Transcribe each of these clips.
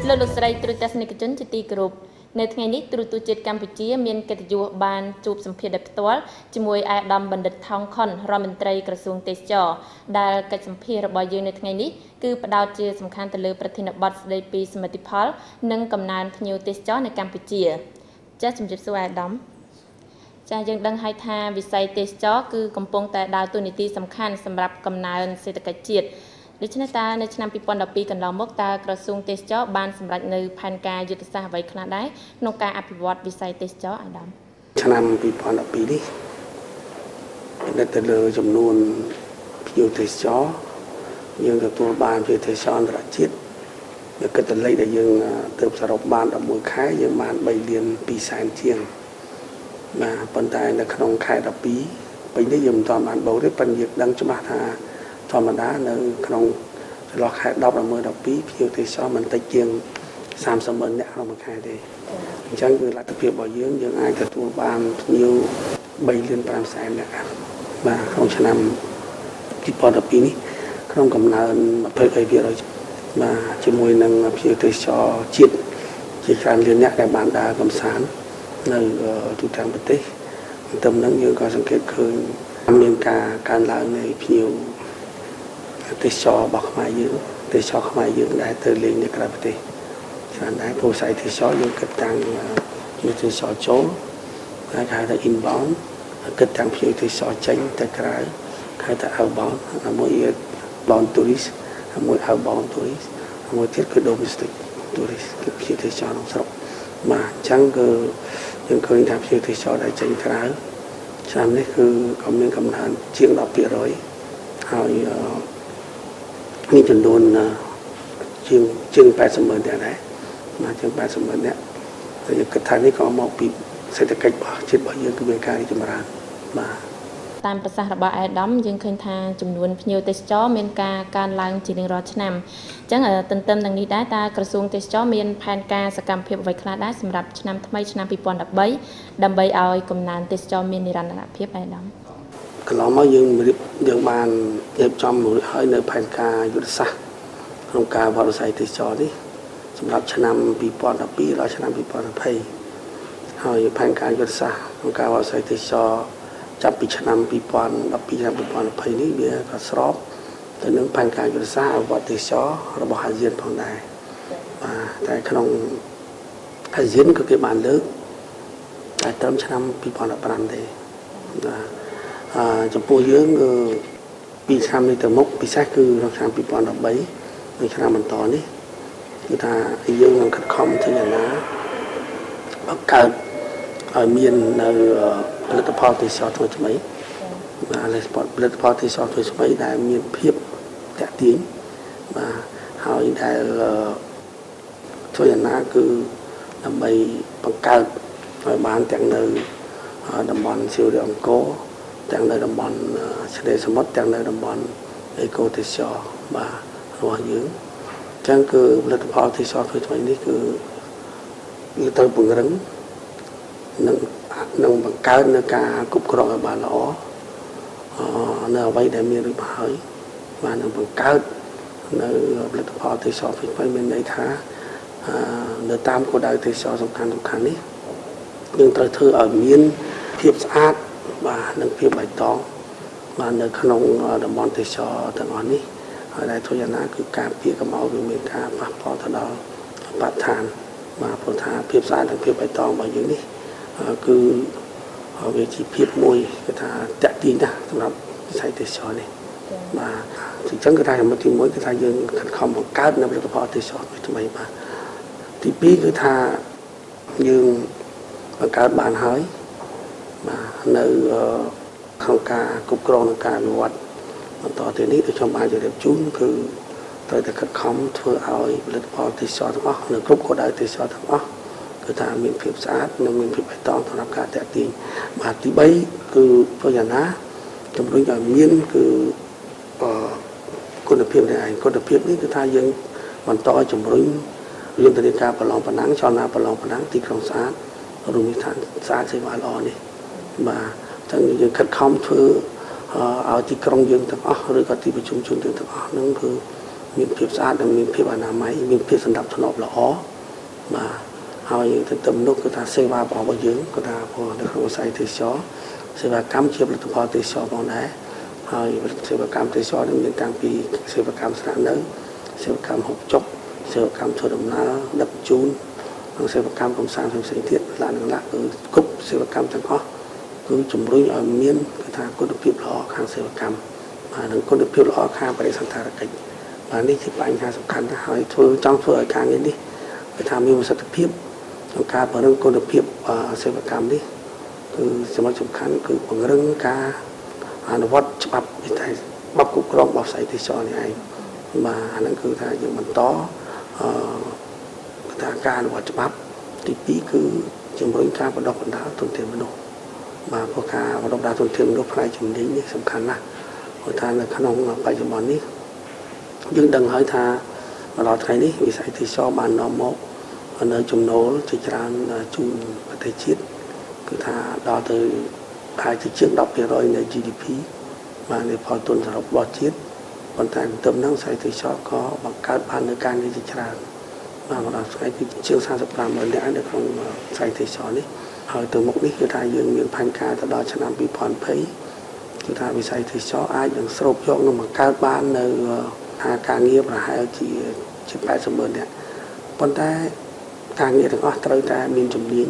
លោកស្រីទ្រុទស្សនិកជនជាទីគោរពនៅថ្ងៃនេះទ្រុទជាតិកម្ពុជាមានកិត្តិយសបានជួបសម្ភាសន៍ដោយផ្ទាល់ជាមួយអាយដាមបណ្ឌិតថោងខុនរដ្ឋមន្ត្រីក្រសួងទេសចរដែលកិច្ចសម្ភាសន៍របស់យើងនៅថ្ងៃនេះគឺផ្ដោតជាសំខាន់ទៅលើប្រធានបទស្ដីពីសមិទ្ធផលនិងកំណើនភ្ញៀវទេសចរនៅកម្ពុជាចាសជំរាបសួរអាយដាមចាសយើងដឹងហើយថាវិស័យទេសចរគឺកំពុងតែដើរតួនាទីសំខាន់សម្រាប់កំណើនសេដ្ឋកិច្ចជាតិដូច្នេះតើនៅឆ្នាំ2012កន្លងមកតើក្រសួងទេសចរបានសម្រេចនៅផែនការយុទ្ធសាស្ត្រអ្វីខ្លះដែរក្នុងការអភិវឌ្ឍវិស័យទេសចរអាដាមឆ្នាំ2012នេះនៅទៅលើចំនួនភ្ញៀវទេសចរយើងទទួលបានភ្ញៀវទេសចរអន្តរជាតិវាគិតទៅលេខដែលយើងទើបសរុបបាន11ខែយើងបាន3លាន2សែនជាងបាទប៉ុន្តែនៅក្នុងខែ12ពេលនេះយើងមិនទាន់បានបូកទេប៉ុន្តែយើងដឹងច្បាស់ថាធម្មតានៅក្នុងចន្លោះខែ10ដល់12ភ្ញៀវទេសចរមិនតិចជាង30ម៉ឺននាក់ក្នុងមួយខែទេអញ្ចឹងគឺលទ្ធភាពរបស់យើងអាចទទួលបានភ្ញៀវ3លាន5សែននាក់បាទក្នុងឆ្នាំ2012នេះក្នុងកំណើន22%បាទជាមួយនឹងភ្ញៀវទេសចរជាតិជាច្រើនលាននាក់ដែលបានដើរកម្សាន្តនៅទូទាំងប្រទេសតាមនឹងយើងក៏សង្កេតឃើញមានការកើនឡើងនៃភ្ញៀវទេសចររបស់ខ្មែរយើងទេសចរខ្មែរយើងដែលទៅលេងនៅក្រៅប្រទេសច្រើនដែរព្រោះវិស័យទេសចរយើងគិតតាំងភ្ញៀវទេសចរចូលហើយហៅថា inbound គិតតាំងភ្ញៀវទេសចរចេញទៅក្រៅហៅថា outbound មួយ bound tourist មួយ outbound tourist មួយទៀតគឺ domestic tourist គឺភ្ញៀវទេសចរក្នុងស្រុកបាទអញ្ចឹងគឺយើងឃើញថាភ្ញៀវទេសចរដែលចេញក្រៅឆ្នាំនេះគឺក៏មានកំណើនជាង 10% ហើយមានចំនួនជាង80ម៉ឺនដែរបាទជាង80ម៉ឺននាក់ហើយយើងគិតថានេះក៏មកពីសេដ្ឋកិច្ចរបស់ជាតិរបស់យើងគឺមានការរីកចម្រើនបាទតាមប្រសាសន៍របស់អេដាមយើងឃើញថាចំនួនភ្ញៀវទេសចរមានការកើនឡើងជារៀងរាល់ឆ្នាំអញ្ចឹងទន្ទឹមនឹងនេះដែរតើក្រសួងទេសចរមានផែនការសកម្មភាពអ្វីខ្លះដែរសម្រាប់ឆ្នាំថ្មីឆ្នាំ2013ដើម្បីឲ្យកំណើនទេសចរមាននិរន្តរភាពអេដាមកន្លងមកយើងបានរៀបចំរួចហើយនៅផែនការយុទ្ធសាស្ត្រក្នុងការវត្តវិស័យទេសចរនេះសម្រាប់ឆ្នាំ2012ដល់ឆ្នាំ2020ហើយផែនការយុទ្ធសាស្ត្រក្នុងការវត្តវិស័យទេសចរចាប់ពីឆ្នាំ2012ឆ្នាំ2020នេះវាក៏ស្របទៅនឹងផែនការយុទ្ធសាស្ត្រវត្តទេសចររបស់អាស៊ានផងដែរបាទតែក្នុងអាស៊ានក៏គេបានលើកតែត្រឹមឆ្នាំ2015ទេបាទចំពោះយើងគឺពីឆ្នាំនេះទៅមុខពិសេសគឺក្នុងឆ្នាំ2013និងឆ្នាំបន្តនេះគឺថាយើងនឹងខិតខំធ្វើយ៉ាងណាបង្កើតឲ្យមាននៅផលិតផលទេសចរថ្មីបាទផលិតផលទេសចរថ្មីដែលមានភាពតាក់ទាញបាទហើយដែលធ្វើយ៉ាងណាគឺដើម្បីបង្កើតឲ្យបានទាំងនៅតំបន់សៀវរីអង្គរទាំងនៅតំបន់ឆ្នេរសមុទ្រទាំងនៅតំបន់អេកូទេសចរបាទរបស់យើងអញ្ចឹងគឺផលិតផលទេសចរថ្មីនេះគឺវាត្រូវពង្រឹងនឹងបង្កើតនៅការគ្រប់គ្រងឲ្យបានល្អនៅអ្វីដែលមានរួចមកហើយបាទនឹងបង្កើតនៅផលិតផលទេសចរថ្មីមានន័យថានៅតាមគោលដៅទេសចរសំខាន់នេះយើងត្រូវធ្វើឲ្យមានភាពស្អាតបាទនិងភាពបៃតងបាទនៅក្នុងតំបន់ទេសចរទាំងអស់នេះហើយដែលធ្វើយ៉ាងណាគឺការពារកុំឲ្យវាមានការប៉ះពាល់ទៅដល់បរិស្ថានបាទព្រោះថាភាពស្អាតនិងភាពបៃតងរបស់យើងនេះគឺវាជាភាពមួយគេថាតាក់ទាញណាស់សម្រាប់វិស័យទេសចរនេះបាទអញ្ចឹងគឺថាចំណុចទី1គឺថាយើងខិតខំបង្កើតនៅផលិតផលទេសចរថ្មីបាទទី2គឺថាយើងបង្កើតបានហើយបាទនៅក្នុងការគ្រប់គ្រងនិងការអនុវត្តបន្តទៅនេះដូចខ្ញុំបានជម្រាបជូនគឺត្រូវតែខិតខំធ្វើឲ្យផលិតផលទេសចរទាំងអស់នៅគ្រប់គោលដៅទេសចរទាំងអស់គឺថាមានភាពស្អាតនិងមានភាពបៃតងសម្រាប់ការតាក់ទាញបាទទី3គឺធ្វើយ៉ាងណាជំរុញឲ្យមានគឺគុណភាពនេះឯងគុណភាពនេះគឺថាយើងបន្តជំរុញយន្តនាការប្រឡងប្រណាំងចលនាប្រឡងប្រណាំងទីក្រុងស្អាតរួមមានថាស្អាតសេវាល្អនេះបាទអញ្ចឹងយើងខិតខំធ្វើឲ្យទីក្រុងយើងទាំងអស់ឬក៏ទីប្រជុំជនទាំងអស់ហ្នឹងគឺ មានភាពស្អាតនិងមានភាពអនាម័យមានភាពសម្រាប់ធ្នាប់ល្អបាទហើយទន្ទឹមនោះគឺថាសេវារបស់យើងគឺថាព្រោះនៅក្នុងវិស័យទេសចរសេវាកម្មជាផលិតផលទេសចរផងដែរហើយសេវាកម្មទេសចរនេះមានតាំងពីសេវាកម្មស្នាក់នៅសេវាកម្មហូបចុកសេវាកម្មធ្វើដំណើរដឹកជូននិងសេវាកម្មកំសាន្តផ្សេងៗទៀតឡានគឺគ្រប់សេវាកម្មទាំងអស់គឺជំរុញឲ្យមានគឺថាគុណភាពល្អខាងសេវាកម្មបាទនិងគុណភាពល្អខាងបរិសន្តារកិច្ចបាទនេះជាបញ្ហាសំខាន់ណាស់ហើយចង់ធ្វើឲ្យការងារនេះគឺថាមានប្រសិទ្ធភាពក្នុងការពង្រឹងគុណភាពសេវាកម្មនេះគឺចំណុចសំខាន់គឺពង្រឹងការអនុវត្តច្បាប់វិស័យបបគ្រប់គ្រងរបស់ផ្នែកទេសចរនេះឯងបាទអាហ្នឹងគឺថាយើងបន្តថាការអនុវត្តច្បាប់ទី2គឺជំរុញការបណ្ដុះបណ្ដាលទុនធានមនុស្សបាទព្រោះការបណ្ដុះបណ្ដាលទុនធានមនុស្សផ្នែកជំនាញនេះសំខាន់ណាស់ព្រោះថានៅក្នុងបច្ចុប្បន្ននេះយើងដឹងហើយថាដល់ថ្ងៃនេះវិស័យទេសចរបាននាំមកនៅចំណូលជាច្រើនជូនប្រទេសជាតិគឺថាដល់ទៅប្រហែលជាជាង 10% នៃ GDP បាទនៃផលទុនសរុបរបស់ជាតិប៉ុន្តែទន្ទឹមនឹងវិស័យទេសចរក៏បង្កើតបាននូវការងារជាច្រើនបាទមកដល់ថ្ងៃគឺជាង 35 ម៉ឺននាក់នៅក្នុងវិស័យទេសចរនេះហើយទៅមុខនេះគឺថាយើងមានផែនការទៅដល់ឆ្នាំ 2020 គឺថាវិស័យទេសចរអាចនឹងស្រូបយកនិងបង្កើតបាននៅការងារប្រហែលជា 80 ម៉ឺននាក់ប៉ុន្តែការងារទាំងអស់ត្រូវតែមានជំនាញ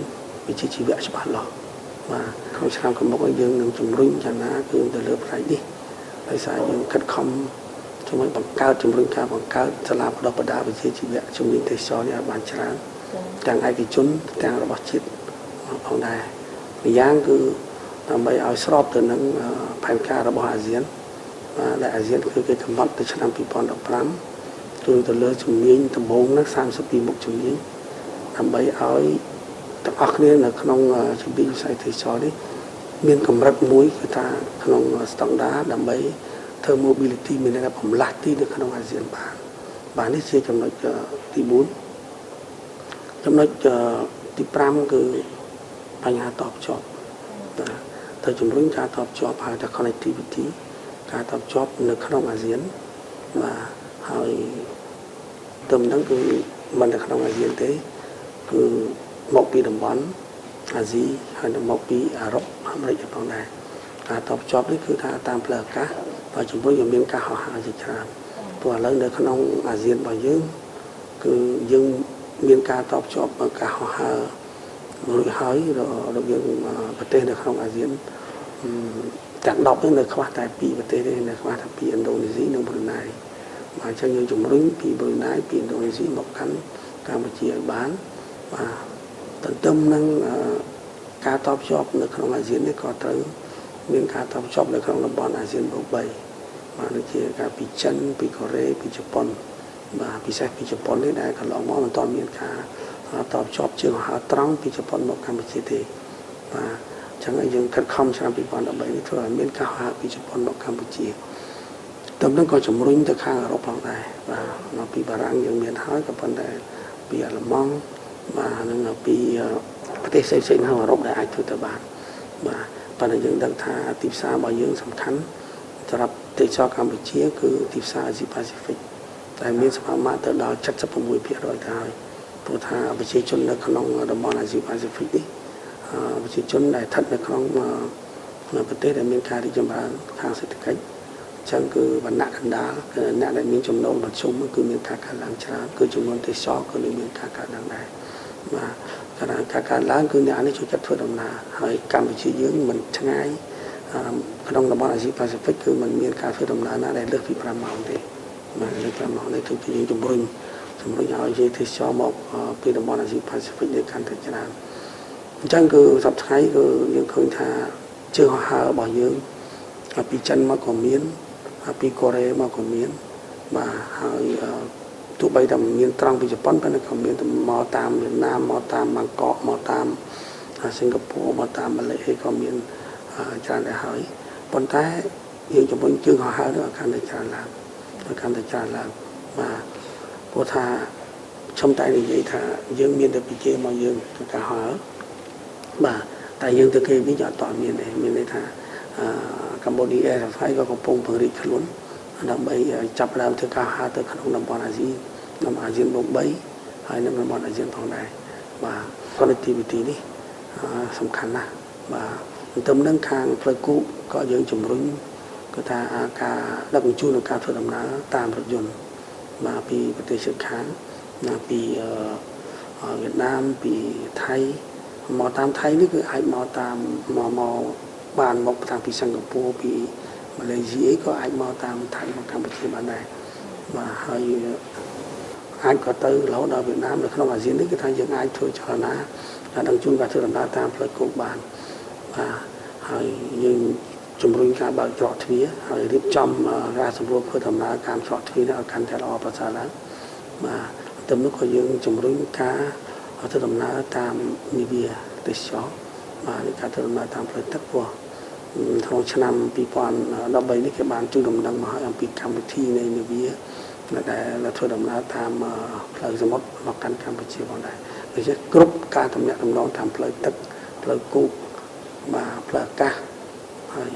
វិជ្ជាជីវៈច្បាស់លាស់បាទក្នុងឆ្នាំខាងមុខយើងនឹងជំរុញយ៉ាងណាគឺទៅលើផ្នែកនេះដោយសារយើងខិតខំជាមួយបង្កើតជំរុញការបង្កើតសាលាបណ្ដុះបណ្ដាលវិជ្ជាជីវៈជំនាញទេសចរនេះឲ្យបានច្រើនទាំងឯកជនទាំងរបស់ជាតិផងដែរម្យ៉ាងគឺដើម្បីឲ្យស្របទៅនឹងផែនការរបស់អាស៊ានដែលអាស៊ានគឺគេកំណត់ទៅឆ្នាំ 2015 គឺទៅលើជំនាញដំបូងនោះ32មុខជំនាញដើម្បីឲ្យទាំងអស់គ្នានៅក្នុងជំនាញវិស័យទេសចរនេះមានកម្រិតមួយគឺថាក្នុងស្តង់ដារដើម្បីធ្វើ mobility មានន័យថាបំលាស់ទីនៅក្នុងអាស៊ានបាននេះជាចំណុចទី4ចំណុចទី5គឺបញ្ហាតបជាប់ទៅជំរុញការតបជាប់ហៅថា connectivity ការតបជាប់នៅក្នុងអាស៊ានបាទហើយទៅនឹងគឺមិននៅក្នុងអាស៊ានទេគឺមកពីតំបន់អាស៊ីហើយមកពីអឺរ៉ុបអាមេរិកផងដែរការតបជាប់នេះគឺថាតាមផ្លូវអាកាសហើយជំរុញឲ្យមានការហោះហើរជាច្រើនព្រោះឥឡូវនៅក្នុងអាស៊ានរបស់យើងគឺយើងមានការតបជាប់ការហោះហើររួចហើយរវាងប្រទេសនៅក្នុងអាស៊ានទាំង10នេះនៅខ្វះតែ2ប្រទេសទេនៅខ្វះតែពីឥណ្ឌូនេស៊ីនិងប្រ៊ុយណៃបាទអញ្ចឹងយើងជំរុញពីប្រ៊ុយណៃពីឥណ្ឌូនេស៊ីមកកាន់កម្ពុជាឲ្យបានបាទទន្ទឹមនឹងការតបជាប់នៅក្នុងអាស៊ាននេះក៏ត្រូវមានការតបជាប់នៅក្នុងតំបន់អាស៊ានបូក3បាទដូចជាការពីចិនពីកូរ៉េពីជប៉ុនបាទពិសេសពីជប៉ុននេះដែលកន្លងមកមិនទាន់មានការតបជាប់ជើងហោះត្រង់ពីជប៉ុនមកកម្ពុជាទេបាទអញ្ចឹងយើងខិតខំឆ្នាំ2013នេះធ្វើឲ្យមានការហោះពីជប៉ុនមកកម្ពុជាតែនឹងក៏ជំរុញទៅខាងអឺរ៉ុបផងដែរបាទមកពីបារាំងយើងមានហើយក៏ប៉ុន្តែពីអាល្លឺម៉ង់បាទនឹងពីប្រទេសផ្សេងៗនៅអឺរ៉ុបដែលអាចធ្វើទៅបានបាទប៉ុន្តែយើងដឹងថាទីផ្សាររបស់យើងសំខាន់សម្រាប់ទេសចរកម្ពុជាគឺទីផ្សារអាស៊ីប៉ាស៊ីហ្វិកដែលមានសមាមាត្រទៅដល់ 76% ទៅហើយព្រោះថាប្រជាជននៅក្នុងតំបន់អាស៊ីប៉ាស៊ីហ្វិកនេះប្រជាជនដែលស្ថិតនៅក្នុងប្រទេសដែលមានការរីកចម្រើនខាងសេដ្ឋកិច្ចអញ្ចឹងគឺវណ្ណៈកណ្ដាលគឺអ្នកដែលមានចំណូលមធ្យមគឺមានការកើនឡើងច្រើនគឺចំនួនទេសចរក៏មានការកើនឡើងដែរបាទការកើនឡើងគឺអ្នកនេះចូលចិត្តធ្វើដំណើរហើយកម្ពុជាយើងមិនឆ្ងាយក្នុងតំបន់អាស៊ីប៉ាស៊ីហ្វិកគឺมันមានការធ្វើដំណើរណាដែលលើសពី5ម៉ោងទេបាទលើស5ម៉ោងនេះគឺយើងជំរុញឲ្យជាទេសចរមកពីតំបន់អាស៊ីប៉ាស៊ីហ្វិកនេះកាន់តែច្រើនអញ្ចឹងគឺសប្តាហ៍ថ្ងៃគឺយើងឃើញថាជើងហោះហើររបស់យើងពីចិនមកក៏មានពីកូរ៉េមកក៏មានបាទហើយទោះបីតែមានត្រង់ពីជប៉ុនប៉ុន្តែក៏មានមកតាមវៀតណាមមកតាមបាងកកមកតាមសិង្ហបុរីមកតាមម៉ាឡេក៏មានច្រើនដែរហើយប៉ុន្តែយើងជំរុញជើងហោះហើរនោះកាន់តែច្រើនឡើងបាទព្រោះថាខ្ញុំតែនិយាយថាយើងមានតែពីគេមកយើងទៅការហោះហើរបាទតែយើងទៅគេវិញអត់តមានទេមានន័យថាកម្ពុជា Air ក៏កំពុងពង្រីកខ្លួន ដើម្បីចាប់ដើមធ្វើការហៅទៅក្នុងតំបន់អាស៊ីតំបន់អាស៊ានបូក3ហើយនៅតំបន់អាស៊ានផងដែរបាទ connectivity នេះសំខាន់ណាស់បាទទន្ទឹមនឹងខាងផ្លូវគោកក៏យើងជំរុញគឺថាការដឹកជញ្ជូននិងការធ្វើដំណើរតាមរថយន្តបាទពីប្រទេសជិតខាងពីវៀតណាមពីថៃមកតាមថៃនេះគឺអាចមកតាមមកបានមកតាំងពីសិង្ហបុរីពីម៉ាឡេស៊ីអីក៏អាចមកតាមថៃមកកម្ពុជាបានដែរបាទហើយអាចក៏ទៅរហូតដល់វៀតណាមនៅក្នុងអាស៊ាននេះគឺថាយើងអាចធ្វើចលនាដឹកជញ្ជូនការធ្វើដំណើរតាមផ្លូវគោកបានបាទហើយយើងជំរុញការបើកច្រកទ្វារហើយរៀបចំការសម្រួលធ្វើដំណើរតាមច្រកទ្វារនេះឲ្យកាន់តែល្អប្រសើរឡើងបាទទៅនោះក៏យើងជំរុញការធ្វើដំណើរតាមនាវាទេសចរបាទការធ្វើដំណើរតាមផ្លូវទឹកព្រោះក្នុងឆ្នាំ2013នេះគេបានជួយដំណឹងមកឲ្យអំពីកម្មវិធីនៃនាវាដែលធ្វើដំណើរតាមផ្លូវសមុទ្រមកកាន់កម្ពុជាផងដែរដូច្នេះគ្រប់ការទំនាក់ទំនងតាមផ្លូវទឹកផ្លូវគោកបាទផ្លូវអាកាសហើយ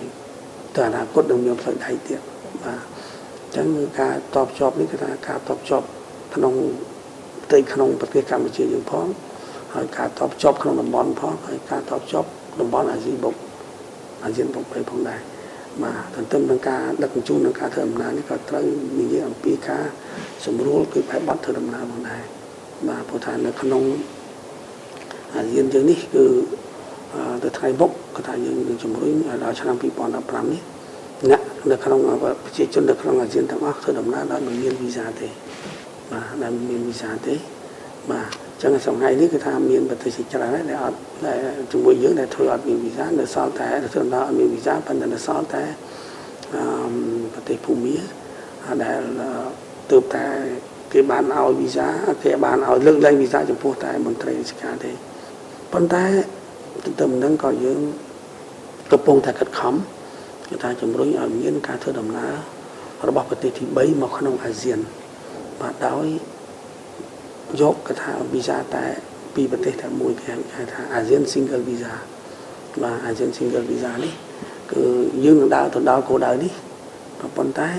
ទៅអនាគតនឹងមានផ្លូវដៃទៀតបាទអញ្ចឹងការតបជាប់នេះគឺថាការតបជាប់ក្នុងផ្ទៃក្នុងប្រទេសកម្ពុជាយើងផងហើយការតបជាប់ក្នុងតំបន់ផងហើយការតបជាប់តំបន់អាស៊ានបូក3ផងដែរបាទទន្ទឹមនឹងការដឹកជញ្ជូននិងការធ្វើដំណើរនេះក៏ត្រូវនិយាយអំពីការសម្រួលគឺបែបបទធ្វើដំណើរផងដែរបាទព្រោះថានៅក្នុងអាស៊ានយើងនេះគឺទៅថ្ងៃមុខក៏ថាយើងនឹងជំរុញដល់ឆ្នាំ2015នេះអ្នកនៅក្នុងប្រជាជននៅក្នុងអាស៊ានទាំងអស់ធ្វើដំណើរដោយមិនមានវីសាទេបាទដែលមិនមានវីសាទេបាទអញ្ចឹងថ្ងៃនេះគឺថាមានប្រទេសច្រើនដែលអត់ដែលជាមួយយើងដែលធ្វើអត់មានវីសានៅសល់តែធ្វើដំណើរអត់មានវីសាប៉ុន្តែនៅសល់តែប្រទេសភូមាដែលទើបតែគេបានឲ្យវីសាគេបានឲ្យលើកលែងវីសាចំពោះតែមន្ត្រីរាជការទេប៉ុន្តែទន្ទឹមនឹងក៏យើងកំពុងតែខិតខំគឺថាជំរុញឲ្យមានការធ្វើដំណើររបស់ប្រទេសទី3មកក្នុងអាស៊ានបាទដោយយកកថាវីសាតែពីប្រទេសតែមួយគេហៅថា ASEAN Single Visa បាទ ASEAN Single Visa នេះគឺយើងនឹងដើរទៅដល់គោលដៅនេះប៉ុន្តែ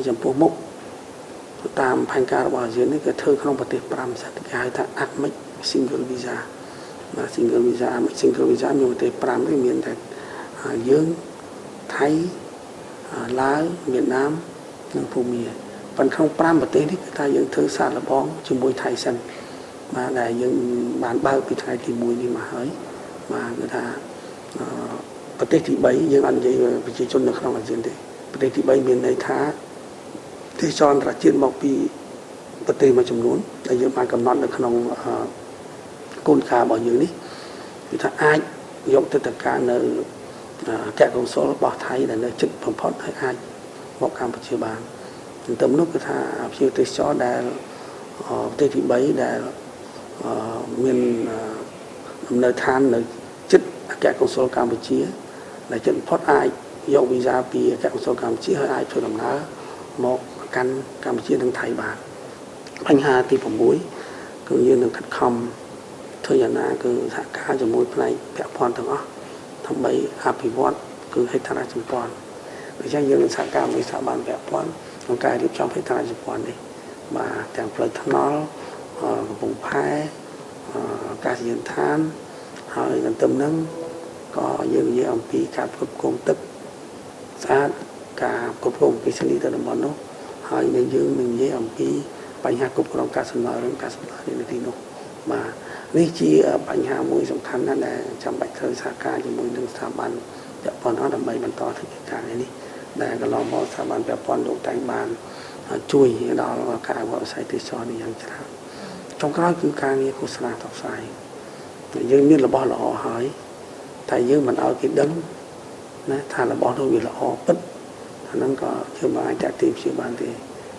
ចំពោះមុខតាមផែនការរបស់អាស៊ាននេះគឺធ្វើក្នុងប្រទេស5សិតគេហៅថា ACMEC Single Visa បាទ Single Visa ACMEC Single Visa មានប្រទេស5នេះមានតែយើងថៃឡាវវៀតណាមនិងភូមាប៉ុន្តែក្នុង5ប្រទេសនេះគឺថាយើងធ្វើសាកល្បងជាមួយថៃសិនបាទដែលយើងបានបើកពីថ្ងៃទី1នេះមកហើយបាទគឺថាប្រទេសទី3យើងអត់និយាយប្រជាជននៅក្នុងអាស៊ានទេប្រទេសទី3មានន័យថាទេសចរអន្តរជាតិមកពីប្រទេសមួយចំនួនដែលយើងបានកំណត់នៅក្នុងគោលការណ៍របស់យើងនេះគឺថាអាចយកទៅតការនៅអគ្គកុងស៊ុលរបស់ថៃដែលនៅជិតបំផុតហើយអាចមកកម្ពុជាបានទន្ទឹមនោះគឺថាភ្ញៀវទេសចរដែលប្រទេសទី3ដែលមានដំណើរឋាននៅជិតអគ្គកុងស៊ុលកម្ពុជាដែលជិតបំផុតអាចយកវីសាពីអគ្គកុងស៊ុលកម្ពុជាហើយអាចធ្វើដំណើរមកកាន់កម្ពុជានិងថៃបានបញ្ហាទី6គឺយើងនឹងខិតខំធ្វើយ៉ាងណាគឺសហការជាមួយផ្នែកពាក់ព័ន្ធទាំងអស់ដើម្បីអភិវឌ្ឍគឺហេដ្ឋារចនាសម្ព័ន្ធដូច្នេះយើងនឹងសហការជាមួយស្ថាប័នពាក់ព័ន្ធក្នុងការរៀបចំហេដ្ឋារចនាសម្ព័ន្ធនេះបាទទាំងផ្លូវថ្នល់កំពង់ផែអាកាសយានដ្ឋានហើយទន្ទឹមនឹងក៏យើងនិយាយអំពីការគ្រប់គ្រងទឹកស្អាតការគ្រប់គ្រងពីសនីទៅតំបន់នោះហើយនឹងយើងនឹងនិយាយអំពីបញ្ហាគ្រប់គ្រងកាកសំណល់និងកាកសំណល់នៅទីនោះបាទនេះជាបញ្ហាមួយសំខាន់ណាស់ដែលចាំបាច់ត្រូវសហការជាមួយនឹងស្ថាប័នពាក់ព័ន្ធដើម្បីបន្តធ្វើកិច្ចការនេះដែលកន្លងមកស្ថាប័នពាក់ព័ន្ធលោកតែងបានជួយដល់ការអភិវឌ្ឍវិស័យទេសចរនេះយ៉ាងច្រើនចុងក្រោយគឺការងារឃោសនាផ្សព្វផ្សាយយើងមានរបស់ល្អហើយតែយើងមិនឲ្យគេដឹងណាថារបស់នោះវាល្អពិតអាហ្នឹងក៏យើងមិនអាចតាក់ទាញព្យាបាលទេ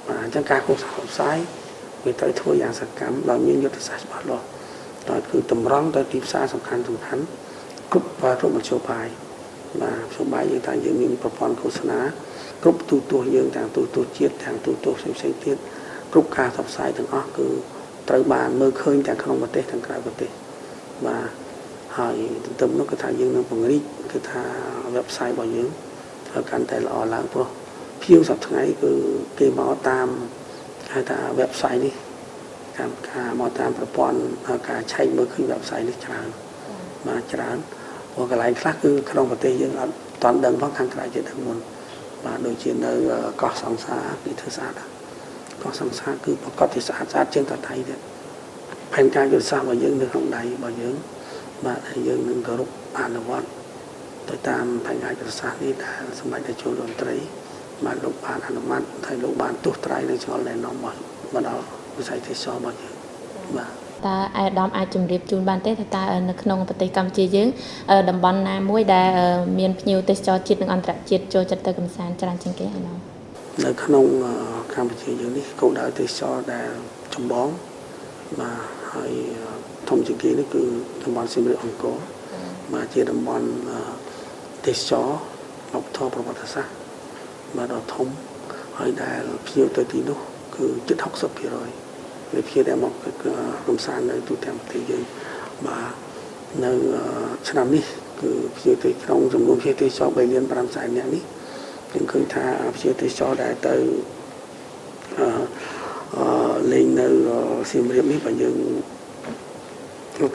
បាទអញ្ចឹងការឃោសនាផ្សព្វផ្សាយវាត្រូវធ្វើយ៉ាងសកម្មដោយមានយុទ្ធសាស្ត្រច្បាស់លាស់ដោយគឺតម្រង់ទៅទីផ្សារសំខាន់គ្រប់រូបមធ្យោបាយបាទមធ្យោបាយយើងថាយើងមានប្រព័ន្ធឃោសនាគ្រប់ទូទស្សន៍យើងទាំងទូទស្សន៍ជាតិទាំងទូទស្សន៍ផ្សេងៗទៀតគ្រប់ការផ្សព្វផ្សាយទាំងអស់គឺត្រូវបានមើលឃើញទាំងក្នុងប្រទេសទាំងក្រៅប្រទេសបាទហើយទន្ទឹមនោះគឺថាយើងនឹងពង្រីកគឺថា website របស់យើងឲ្យកាន់តែល្អឡើងព្រោះ ភៀវសប្តាហ៍ថ្ងៃគឺគេមកតាមហៅថា website នេះតាមការមកតាមប្រព័ន្ធការឆែកមើលឃើញ website នេះច្រើនបាទច្រើនព្រោះកន្លែងខ្លះគឺក្នុងប្រទេសយើងអត់តាន់ដឹងផងខាងក្រៅជាដឹងមុនបាទដូចជានៅកោះសង្សារគេធ្វើស្អាតកោះសង្សារគឺប្រកបជាស្អាតជាងតថៃទៀតផែនការយុទ្ធសាស្ត្ររបស់យើងនៅក្នុងដៃរបស់យើងបាទហើយយើងនឹងគោរពអនុវត្តទៅតាមផែនការយុទ្ធសាស្ត្រនេះដែលសម្ដេចតេជោរដ្ឋមន្ត្រីបានលោកបានអនុម័តហើយលោកបានទស្សន៍ត្រៃនៅឆ្ងល់ណែនាំមកដល់វិស័យទេសចររបស់យើងបាទតើអាយដាមអាចជម្រាបជូនបានទេថាតើនៅក្នុងប្រទេសកម្ពុជាយើងតំបន់ណាមួយដែលមានភ្ញៀវទេសចរជាតិនិងអន្តរជាតិចូលចិត្តទៅកម្សាន្តច្រើនជាងគេអាយដាមនៅក្នុងកម្ពុជាយើងនេះគោលដៅទេសចរដែលចម្បងបាទហើយធំជាងគេនេះគឺតំបន់សៀមរាបអង្គរបាទជាតំបន់ទេសចរវប្បធម៌ប្រវត្តិសាស្ត្របាទដ៏ធំហើយដែលភ្ញៀវទៅទីនោះគឺជិត 60% នៃភ្ញៀវដែលមកកម្សាន្តនៅទូទាំងប្រទេសយើងបាទនៅឆ្នាំនេះគឺភ្ញៀវទៅក្នុងចំនួនភ្ញៀវទេសចរ 3 លាន 5 សែននាក់នេះយើងឃើញថាភ្ញៀវទេសចរដែលទៅលេងនៅសៀមរាបនេះបើយើង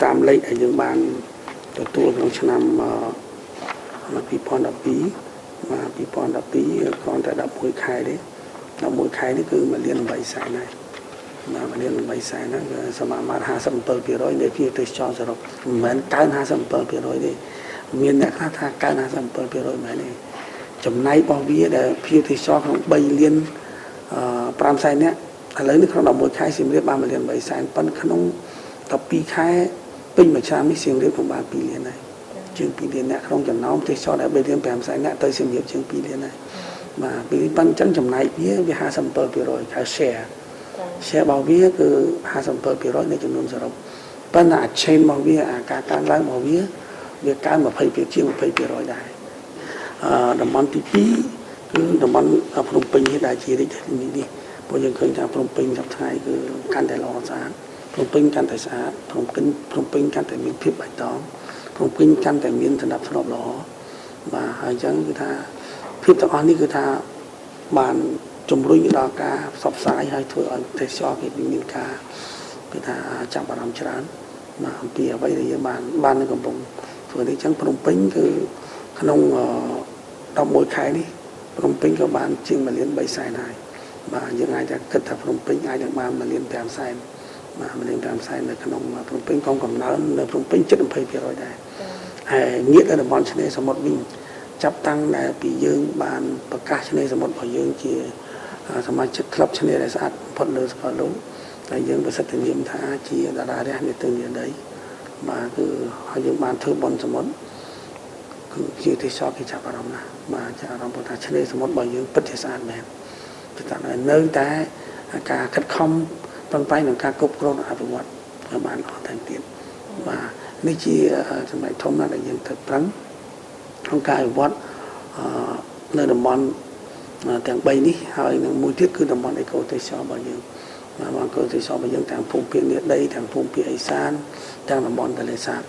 តាមលេខដែលយើងបានទទួលក្នុងឆ្នាំ2012បាទ2012គ្រាន់តែ11ខែទេ11ខែនេះគឺ1.8 លានហើយបាទ1.8 លានហ្នឹងគឺសមាមាត្រ 57% នៃភ្ញៀវទេសចរសរុបមិនមែនកើន 57% ទេមានអ្នកខ្លះថាកើន 57% មែនទេចំណែករបស់វាដែលភ្ញៀវទេសចរក្នុង3 លាន 5 សែននាក់ឥឡូវនេះក្នុង11ខែសៀមរាបបាន1.8 លានប៉ុន្តែក្នុង12ខែពេញមួយឆ្នាំនេះសៀមរាបcũngបាន2 លានហើយជាង2 លានអ្នកក្នុងចំណោមទេសចរដែល3 លាន 5 សែនអ្នកទៅសៀមរាបជាង2 លានហើយបាទពីប៉ុណ្ណឹងចឹងចំណែកវា 57% ហៅ share របស់វាគឺ 57% នៃចំនួនសរុបប៉ុន្តែអា chain របស់វាអាការកើនឡើងរបស់វាកើន20%ជាង 20% ដែរតំបន់ទី2គឺតំបន់ភ្នំពេញនេះដែលជារាជធានីនេះព្រោះយើងឃើញថាភ្នំពេញសប្តាហ៍ថ្ងៃគឺកាន់តែល្អស្អាតភ្នំពេញកាន់តែស្អាតភ្នំពេញកាន់តែមានភាពបៃតងភ្នំពេញកាន់តែមានសណ្ដាប់ធ្នាប់ល្អបាទហើយអញ្ចឹងគឺថាភាពទាំងអស់នេះគឺថាបានជំរុញដល់ការផ្សព្វផ្សាយហើយធ្វើឲ្យទេសចរគេមានការគឺថាចាប់អារម្មណ៍ច្រើនបាទអំពីអ្វីដែលយើងបាននៅកំពុងធ្វើនេះអញ្ចឹងភ្នំពេញគឺក្នុង11ខែនេះភ្នំពេញក៏បានជាង1.3 លានហើយបាទយើងអាចគិតថាភ្នំពេញអាចនឹងបាន1.5 លានបាទ1.5 លាននៅក្នុងភ្នំពេញកងកំណើននៅភ្នំពេញជិត 20% ដែរហើយងាកទៅតំបន់ឆ្នេរសមុទ្រវិញចាប់តាំងដែលពីយើងបានប្រកាសឆ្នេរសមុទ្ររបស់យើងជាសមាជិកក្លឹបឆ្នេរដែលស្អាតបំផុតលើសកលលោកហើយយើងប្រសិទ្ធនាមថាជាតារារះនេតិនិដីបាទគឺហើយយើងបានធ្វើបន់សមុទ្រគឺជាទេសចរគេចាប់អារម្មណ៍ណាស់បាទចាប់អារម្មណ៍ថាឆ្នេរសមុទ្ររបស់យើងពិតជាស្អាតមែនគឺថានៅតែការខិតខំប្រឹងប្រែងក្នុងការគ្រប់គ្រងអភិវឌ្ឍឲ្យបានល្អថែមទៀតបាទនេះជាចំណុចធំណាស់ដែលយើងត្រូវប្រឹងក្នុងការអភិវឌ្ឍនៅតំបន់ទាំង3នេះហើយនឹងមួយទៀតគឺតំបន់អេកូទេសចររបស់យើងបាទអេកូទេសចររបស់យើងទាំងភូមិភាគនិដីទាំងភូមិភាគឦសានទាំងតំបន់ទន្លេសាប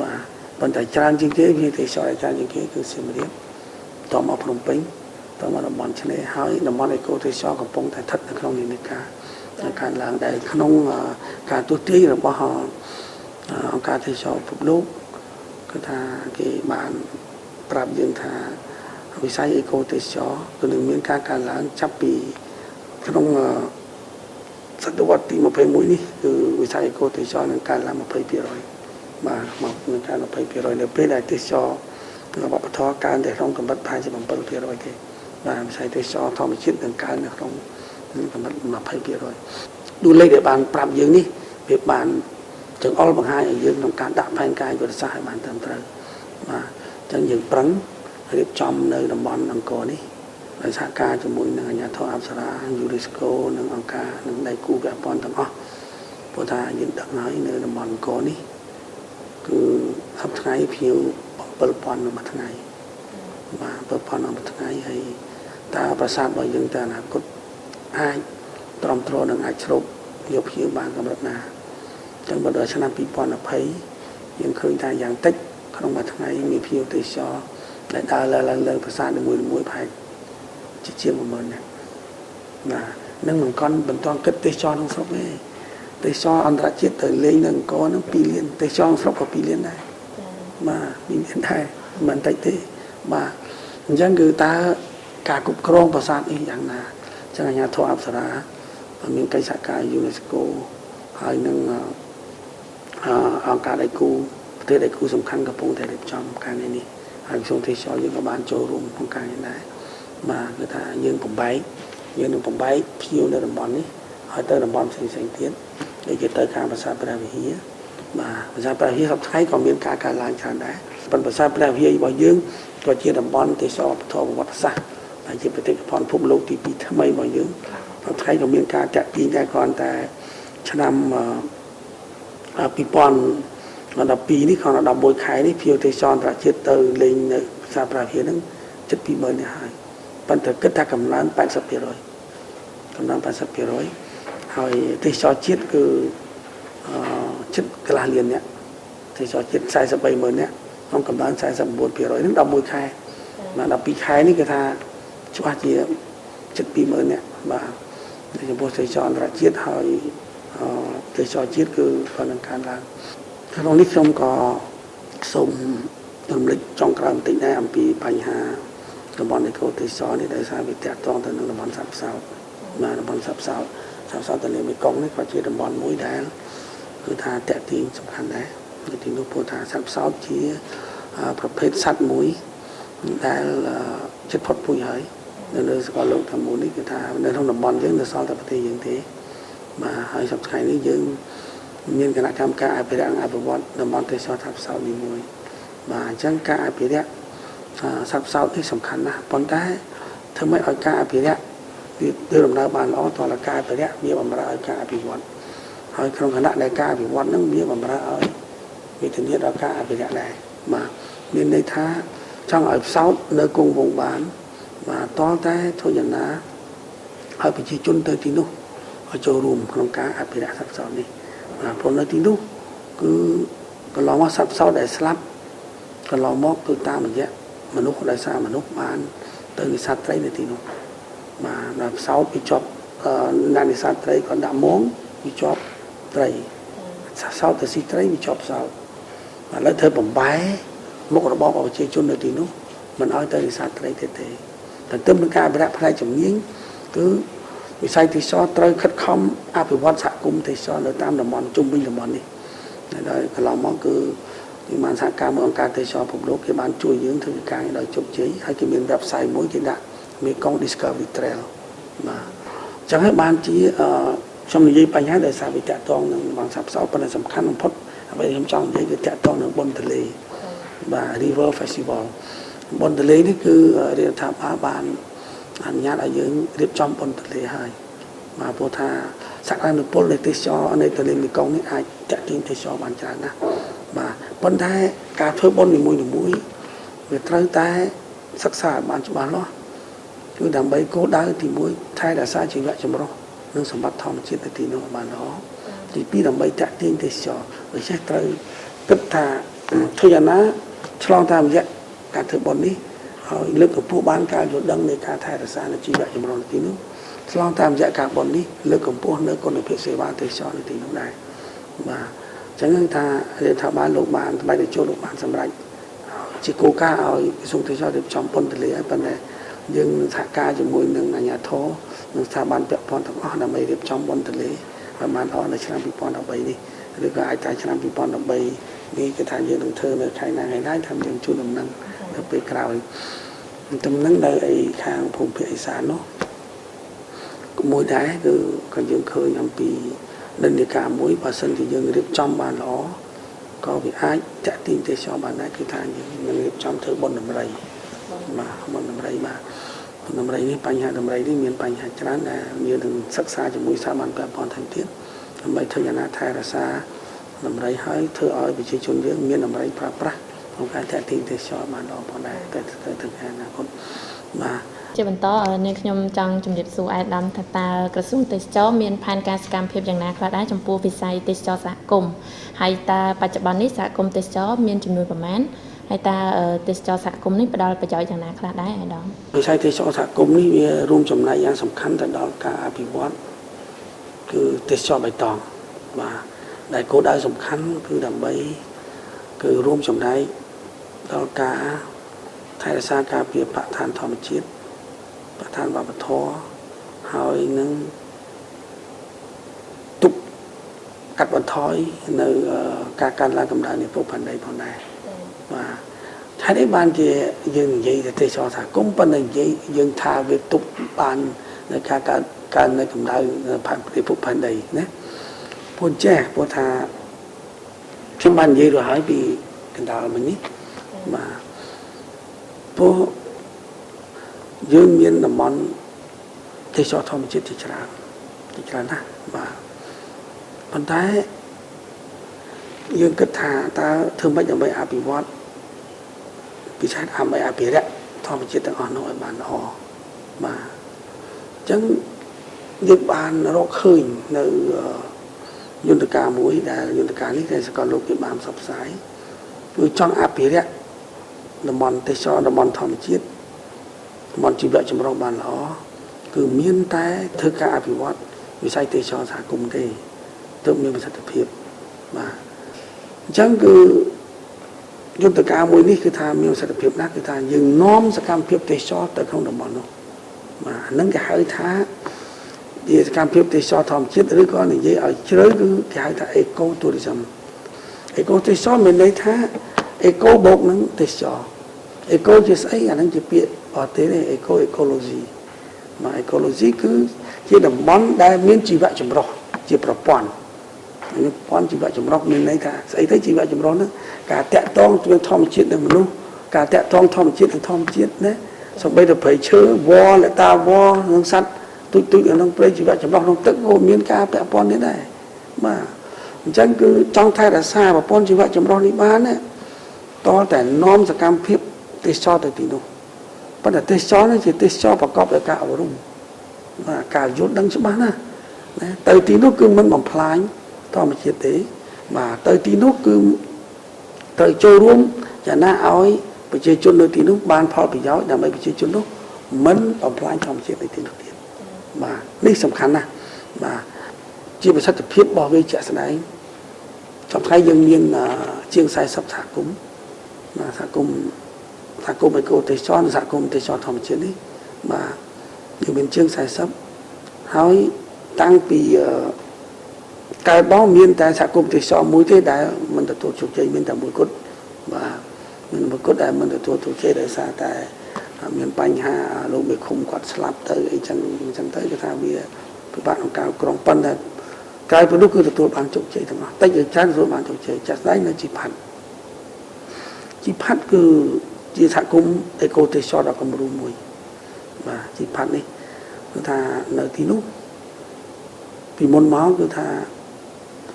បាទប៉ុន្តែច្រើនជាងគេវាទេសចរច្រើនជាងគេគឺសៀមរាបតមកភ្នំពេញតមកតំបន់ឆ្នេរហើយតំបន់អេកូទេសចរកំពុងតែស្ថិតនៅក្នុងនិន្នាការការឡើងដែលក្នុងការទស្សន៍ទាយរបស់អង្គការទេសចរពិភពលោកគឺថាគេបានប្រាប់យើងថាវិស័យអេកូទេសចរគឺនឹងមានការកើនឡើងចាប់ពីក្នុងសតវត្សទី21នេះគឺវិស័យអេកូទេសចរនឹងកើនឡើង 20% បាទមកនឹងកើន 20% នៅពេលដែលទេសចរវប្បធម៌កើនតែក្នុងកម្រិតប្រហែលជា 7% ទេបាទវិស័យទេសចរធម្មជាតិនឹងកើននៅក្នុងកម្រិត 20% ដូចលេខដែលបានប្រាប់យើងនេះវាបានចង្អុលបង្ហាញឲ្យយើងក្នុងការដាក់ផែនការយុទ្ធសាស្ត្រឲ្យបានត្រឹមត្រូវបាទអញ្ចឹងយើងប្រឹងរៀបចំនៅតំបន់អង្គរនេះដោយសហការជាមួយនឹងអាជ្ញាធរអប្សរា UNESCO និងអង្គការនិងដៃគូពាក់ព័ន្ធទាំងអស់ព្រោះថាយើងដឹកហើយនៅតំបន់អង្គរនេះគឺសប្តាហ៍ភ្ញៀវ 7,000 មួយថ្ងៃបាទ 7,000 មួយថ្ងៃហើយតើប្រាសាទរបស់យើងទៅអនាគតអាចទ្រាំទ្រនឹងអាចស្រូបយកភ្ញៀវបានកម្រិតណាអញ្ចឹងដល់ឆ្នាំ 2020 យើងឃើញថាយ៉ាងតិចក្នុងមួយថ្ងៃមានភ្ញៀវទេសចរដែលដើរឡើងលើប្រាសាទនីមួយៗប្រហែល ជា10000នាក់បាទនឹងមិនcònបន្តគិតទេសចរក្នុងស្រុកទេទេសចរអន្តរជាតិទៅលេងនៅអង្គរនឹង2លានទេសចរស្រុកក៏2លានដែរបាទ2លានដែរមិនតិចទេបាទអញ្ចឹងគឺតើការគ្រប់គ្រងប្រាសាទនេះយ៉ាងណាអញ្ចឹងអាជ្ញាធរអប្សរាមានកិច្ចសហការ UNESCO ហើយនឹងអង្គការដៃគូប្រទេសដៃគូសំខាន់កំពុងតែរៀបចំការងារនេះហើយក្រសួងទេសចរយើងក៏បានចូលរួមក្នុងការងារដែរបាទគឺថាយើងបំបែកភ្ញៀវនៅតំបន់នេះហើយទៅតំបន់ផ្សេងទៀតដូចជាទៅខាងប្រាសាទព្រះវិហារបាទប្រាសាទព្រះវិហារសប្តាហ៍ថ្ងៃក៏មានការកើនឡើងច្រើនដែរប៉ុន្តែប្រាសាទព្រះវិហាររបស់យើងក៏ជាតំបន់ទេសចរប្រវត្តិសាស្ត្រហើយជាបេតិកភណ្ឌភូមិលោកទី2ថ្មីរបស់យើងសប្តាហ៍ថ្ងៃក៏មានការតាក់ទាញដែរគ្រាន់តែឆ្នាំ2012នេះខណៈ11ខែនេះភ្ញៀវទេសចរអន្តរជាតិទៅលេងនៅប្រាសាទព្រះវិហារហ្នឹងជិត20000នាក់ហើយប៉ុន្តែគិតថាកំណើន 80% កំណើន 80% ហើយទេសចរជាតិគឺជិតកន្លះលាននាក់ទេសចរជាតិ430,000នាក់ក្នុងកំណើន 49% ហ្នឹង11ខែបាទ12ខែនេះគឺថាច្បាស់ជាជិត20000នាក់បាទចំពោះទេសចរអន្តរជាតិហើយទេសចរជាតិគឺក៏នឹងកើនឡើងក្នុងនេះខ្ញុំក៏សូមរំលឹកចុងក្រោយបន្តិចដែរអំពីបញ្ហាតំបន់អេកូទេសចរនេះដោយសារវាតាក់ទងទៅនឹងតំបន់សត្វផ្សោតបាទតំបន់សត្វផ្សោតទន្លេមេគង្គនេះក៏ជាតំបន់មួយដែលគឺថាតាក់ទាញសំខាន់ដែរនៅទីនោះព្រោះថាសត្វផ្សោតជាប្រភេទសត្វមួយដែលជិតផុតពូជហើយនៅសកលលោកទាំងមូលនេះគឺថានៅក្នុងតំបន់យើងនៅសល់តែប្រទេសយើងទេបាទហើយសប្តាហ៍នេះយើងមានគណៈកម្មការអភិរក្សអភិវឌ្ឍតំបន់ទេសចរសត្វផ្សោតនេះមួយបាទអញ្ចឹងការអភិរក្សសត្វផ្សោតនេះសំខាន់ណាស់ប៉ុន្តែធ្វើម៉េចឲ្យការអភិរក្សវាដំណើរបានល្អតើការអភិរក្សវាបម្រើឲ្យការអភិវឌ្ឍហើយក្នុងគណៈដែលការអភិវឌ្ឍនឹងវាបម្រើឲ្យវិធានដល់ការអភិរក្សដែរបាទមានន័យថាចង់ឲ្យផ្សោតនៅគង់វង្សបានបាទតតែធ្វើយ៉ាងណាឲ្យប្រជាជនទៅទីនោះឲ្យចូលរួមក្នុងការអភិរក្សសត្វផ្សោតនេះបាទព្រោះនៅទីនោះគឺកន្លងមកសត្វផ្សោតដែលស្លាប់កន្លងមកគឺតាមរយៈមនុស្សដោយសារមនុស្សបានទៅនេសាទត្រីនៅទីនោះបាទដល់ផ្សោតវាជាប់អ្នកនេសាទត្រីក៏ដាក់មងវាជាប់ត្រីផ្សោតទៅស៊ីត្រីវាជាប់ផ្សោតឥឡូវធ្វើបំបែមុខរបររបស់ប្រជាជននៅទីនោះមិនឲ្យទៅនេសាទត្រីទេតែទើបនឹងការអភិរក្សផ្នែកជំនាញគឺវិស័យទេសចរត្រូវខិតខំអភិវឌ្ឍសហគមន៍ទេសចរនៅតាមតំបន់ជុំវិញតំបន់នេះហើយកន្លងមកគឺមានសហការមួយអង្គការទេសចរពិភពលោកគេបានជួយយើងធ្វើការងារដោយជោគជ័យហើយគេមាន website មួយគេដាក់ Mekong Discovery Trail បាទអញ្ចឹងហើយបានជាខ្ញុំនិយាយបញ្ហាដោយសារវាតាក់ទងនឹងតំបន់សត្វផ្សោតប៉ុន្តែសំខាន់បំផុតអ្វីខ្ញុំចង់និយាយគឺតាក់ទងនឹងបុណ្យទន្លេបាទ River Festival បុណ្យទន្លេនេះគឺរដ្ឋាភិបាលបានអនុញ្ញាតឲ្យយើងរៀបចំបុណ្យទន្លេហើយបាទព្រោះថាសក្តានុពលនៃទេសចរនៃទន្លេមេគង្គនេះអាចតាក់ទាញទេសចរបានច្រើនណាស់បាទប៉ុន្តែការធ្វើបុណ្យនីមួយៗវាត្រូវតែសិក្សាឲ្យបានច្បាស់លាស់គឺដើម្បីគោលដៅទី1ថែរក្សាជីវៈចម្រុះនិងសម្បត្តិធម្មជាតិនៅទីនោះបានល្អទី2ដើម្បីតាក់ទាញទេសចរដូច្នេះត្រូវគិតថាធ្វើយ៉ាងណាឆ្លងតាមរយៈការធ្វើបុណ្យនេះហើយលើកកម្ពស់បានការយល់ដឹងនៃការថែរក្សានៅជីវៈចម្រុះនៅទីនោះឆ្លងតាមរយៈការបុណ្យនេះលើកកម្ពស់នៅគុណភាពសេវាទេសចរនៅទីនោះដែរបាទអញ្ចឹងថារដ្ឋាភិបាលលោកបានស្បែកតេជោលោកបានសម្រេចជាគោលការណ៍ឲ្យក្រសួងទេសចររៀបចំបុណ្យទន្លេហើយប៉ុន្តែយើងសហការជាមួយនឹងអាជ្ញាធរនិងស្ថាប័នពាក់ព័ន្ធទាំងអស់ដើម្បីរៀបចំបុណ្យទន្លេឲ្យបានល្អនៅឆ្នាំ2013នេះឬក៏អាចតែឆ្នាំ2013នេះគឺថាយើងនឹងធ្វើនៅខែណាថាយើងជួនដំណឹងទៅពេលក្រោយដំណឹងនៅឯខាងភូមិភាគឦសាននោះមួយដែរគឺក៏យើងឃើញអំពីនិន្នាការមួយបើសិនជាយើងរៀបចំបានល្អក៏វាអាចតាក់ទាញទេសចរបានដែរគឺថាយើងនឹងរៀបចំធ្វើបុណ្យដំរីបាទបុណ្យដំរីបាទដំរីនេះបញ្ហាដំរីនេះមានបញ្ហាច្រើនដែលយើងនឹងសិក្សាជាមួយស្ថាប័នពាក់ព័ន្ធថែមទៀតដើម្បីធ្វើយ៉ាងណាថែរក្សាដំរីហើយធ្វើឲ្យប្រជាជនយើងមានដំរីប្រើប្រាស់ក្នុងការតាក់ទាញទេសចរបានល្អផងដែរទៅខាងអនាគតបាទជាបន្តនាងខ្ញុំចង់ជម្រាបសួរអាយដាមថាតើក្រសួងទេសចរមានផែនការសកម្មភាពយ៉ាងណាខ្លះដែរចំពោះវិស័យទេសចរសហគមន៍ហើយតើបច្ចុប្បន្ននេះសហគមន៍ទេសចរមានចំនួនប្រមាណ ហើយតាទេសចរសហគមន៍នេះផ្ដល់ប្រយោជន៍យ៉ាងណាខ្លះដែរអាដាម វិស័យទេសចរសហគមន៍នេះវារួមចំណែកយ៉ាងសំខាន់ទៅដល់ការអភិវឌ្ឍគឺទេសចរបៃតងបាទដែលគោលដៅសំខាន់គឺដើម្បីគឺរួមចំណែកដល់ការថែរក្សាការពារបរិស្ថានធម្មជាតិបរិស្ថានវប្បធម៌ហើយនឹងទប់កាត់បន្ថយនៅការកើនឡើងកម្ដៅនៃភពផែនដីផងដែរបាទថានេះបានជាយើងនិយាយទៅទេសចរសហគមន៍ប៉ុន្តែនិយាយយើងថាវាទប់បាននៅការកើននៅកម្ដៅនៃភពផែនដីណាព្រោះចេះព្រោះថាខ្ញុំបាននិយាយរួចហើយពីកណ្ដាលមិញនេះបាទព្រោះយើងមានតំបន់ទេសចរធម្មជាតិជាច្រើនណាស់បាទប៉ុន្តែយើងគិតថាតើធ្វើម៉េចដើម្បីអភិវឌ្ឍពិសេសដើម្បីអភិរក្សធម្មជាតិទាំងអស់នោះឲ្យបានល្អបាទអញ្ចឹងយើងបានរកឃើញនៅយន្តការមួយដែលយន្តការនេះដែលសកលលោកគេបានផ្សព្វផ្សាយគឺចង់អភិរក្សតំបន់ទេសចរតំបន់ធម្មជាតិតំបន់ជីវៈចម្រុះបានល្អគឺមានតែធ្វើការអភិវឌ្ឍវិស័យទេសចរសហគមន៍ទេទើបមានប្រសិទ្ធភាពបាទអញ្ចឹងគឺយន្តការមួយនេះគឺថាមានប្រសិទ្ធភាពណាស់គឺថាយើងនាំសកម្មភាពទេសចរទៅក្នុងតំបន់នោះបាទហ្នឹងគេហៅថាជាសកម្មភាពទេសចរធម្មជាតិឬក៏និយាយឲ្យជ្រៅគឺគេហៅថា Eco Tourism Eco Tourism មានន័យថា Eco បូកនឹងទេសចរ Eco ជាស្អីអាហ្នឹងជាពាក្យបរទេសទេ Ecology មក Ecology គឺជាតំបន់ដែលមានជីវៈចម្រុះជាប្រព័ន្ធជីវៈចម្រុះមានន័យថាស្អីទៅជីវៈចម្រុះហ្នឹងការតាក់ទងជាមួយធម្មជាតិនិងមនុស្សការតាក់ទងធម្មជាតិនិងធម្មជាតិណាសូម្បីតែព្រៃឈើវល្លតាវល្លនិងសត្វទូចក្នុងព្រៃជីវៈចម្រុះក្នុងទឹកក៏មានការពាក់ព័ន្ធនេះដែរបាទអញ្ចឹងគឺចង់ថែរក្សាប្រព័ន្ធជីវៈចម្រុះនេះបានណាតើតែនាំសកម្មភាពទេសចរទៅទីនោះប៉ុន្តែទេសចរនេះជាទេសចរប្រកបដោយការអប់រំបាទការយល់ដឹងច្បាស់ណាទៅទីនោះគឺមិនបំផ្លាញធម្មជាតិទេបាទទៅទីនោះគឺត្រូវចូលរួមយ៉ាងណាឲ្យប្រជាជននៅទីនោះបានផលប្រយោជន៍ដើម្បីប្រជាជននោះមិនបំផ្លាញធម្មជាតិនៅទីនោះទៀតបាទនេះសំខាន់ណាស់បាទជាប្រសិទ្ធភាពរបស់វាជាក់ស្ដែងចំថ្ងៃយើងមានជាង40សហគមន៍សហគមន៍អេកូទេសចរសហគមន៍ទេសចរធម្មជាតិនេះបាទយើងមានជាង40ហើយតាំងពីកាលបងមានតែសហគមន៍ទេសចរមួយទេដែលមិនទទួលជោគជ័យមានតែមួយគត់បាទមានមួយគត់ដែលមិនទទួលជោគជ័យដោយសារតែមានបញ្ហាលោកមេឃុំគាត់ស្លាប់ទៅអីចឹងទៅគេថាវាពិបាកក្នុងការក្រុងប៉ុន្តែកាលពីនោះគឺទទួលបានជោគជ័យទាំងអស់តិចឬច្រើនទទួលបានជោគជ័យចាស់ស្ដែងនៅជីផាត់គឺជាសហគមន៍អេកូទេសចរដ៏គំរូមួយបាទជីផាត់នេះគឺថានៅទីនោះពីមុនមកគឺថា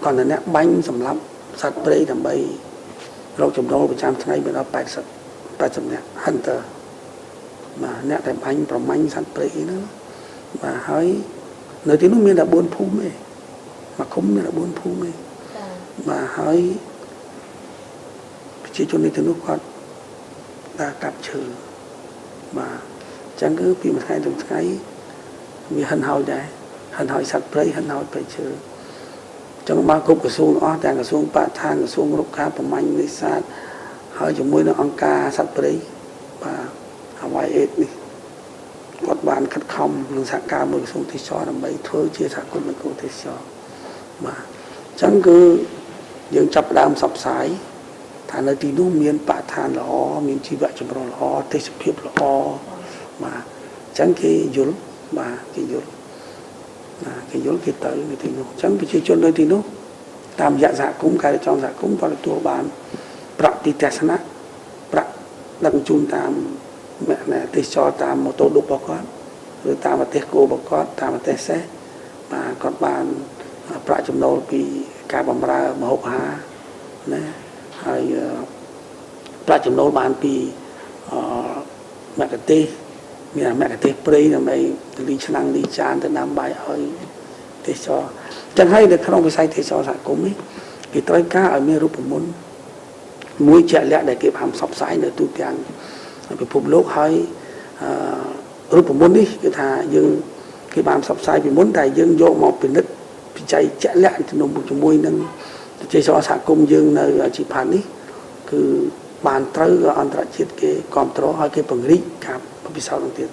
គាត់តែអ្នកបាញ់សម្រាប់សត្វព្រៃដើម្បីរកចំណូលប្រចាំថ្ងៃមានដល់80នាក់ Hunter បាទអ្នកតែបាញ់ប្រមាញ់សត្វព្រៃហ្នឹងបាទហើយនៅទីនោះមានតែ4ភូមិទេមកឃុំមានតែ4ភូមិទេបាទហើយប្រជាជននៅទីនោះគាត់ដើរកាប់ឈើបាទអញ្ចឹងគឺពីមួយថ្ងៃទៅថ្ងៃវាហិនហោចដែរហិនហោចសត្វព្រៃហិនហោចព្រៃឈើចឹងមកគ្រប់ក្រសួងអស់ទាំងក្រសួងបរិស្ថានក្រសួងរុក្ខាប្រមាញ់នេសាទហើយជាមួយនឹងអង្គការសត្វព្រៃបាទអ្វីអេតនេះគាត់បានខិតខំនឹងសហការមួយក្រសួងទេសចរដើម្បីធ្វើជាសហគមន៍អេកូទេសចរបាទអញ្ចឹងគឺយើងចាប់ផ្ដើមផ្សព្វផ្សាយថានៅទីនោះមានបរិស្ថានល្អមានជីវៈចម្រុះល្អទេសភាពល្អបាទអញ្ចឹងគេយល់បាទគេយល់គេទៅនៅទីនោះអញ្ចឹងប្រជាជននៅទីនោះតាមរយៈសហគមន៍ការចងសហគមន៍ក៏ទទួលបានប្រាក់ទីទស្សនៈប្រាក់ដឹកជញ្ជូនតាមទេសចរតាមម៉ូតូឌុបរបស់គាត់ឬតាមប្រទេសគោរបស់គាត់តាមប្រទេសសេះបាទគាត់បានប្រាក់ចំណូលពីការបម្រើម្ហូបអាហារណាហើយប្រាក់ចំណូលបានពីមគ្គុទ្ទេសក៍មានមគ្គុទ្ទេសក៍ព្រៃដើម្បីលីឆ្នាំងលីចានទៅដាំបាយឲ្យទេសចរចឹងហើយនៅក្នុងវិស័យទេសចរសហគមន៍នេះគេត្រូវការឲ្យមានរូបមន្ត មួយជាក់លាក់ដែលគេបានផ្សព្វផ្សាយនៅទូទាំងពិភពលោកហើយរូបមន្តនេះគឺថាយើងគេបានផ្សព្វផ្សាយពីមុនតែយើងយកមកពិនិត្យវិจัยជាក់លាក់ជាមួយនឹងជាសហគមន៍យើងនៅជីផាននេះគឺបានត្រូវអន្តរជាតិគេគ្រប់គ្រងឲ្យគេពង្រីកការបពិសោធន៍នឹងទៀត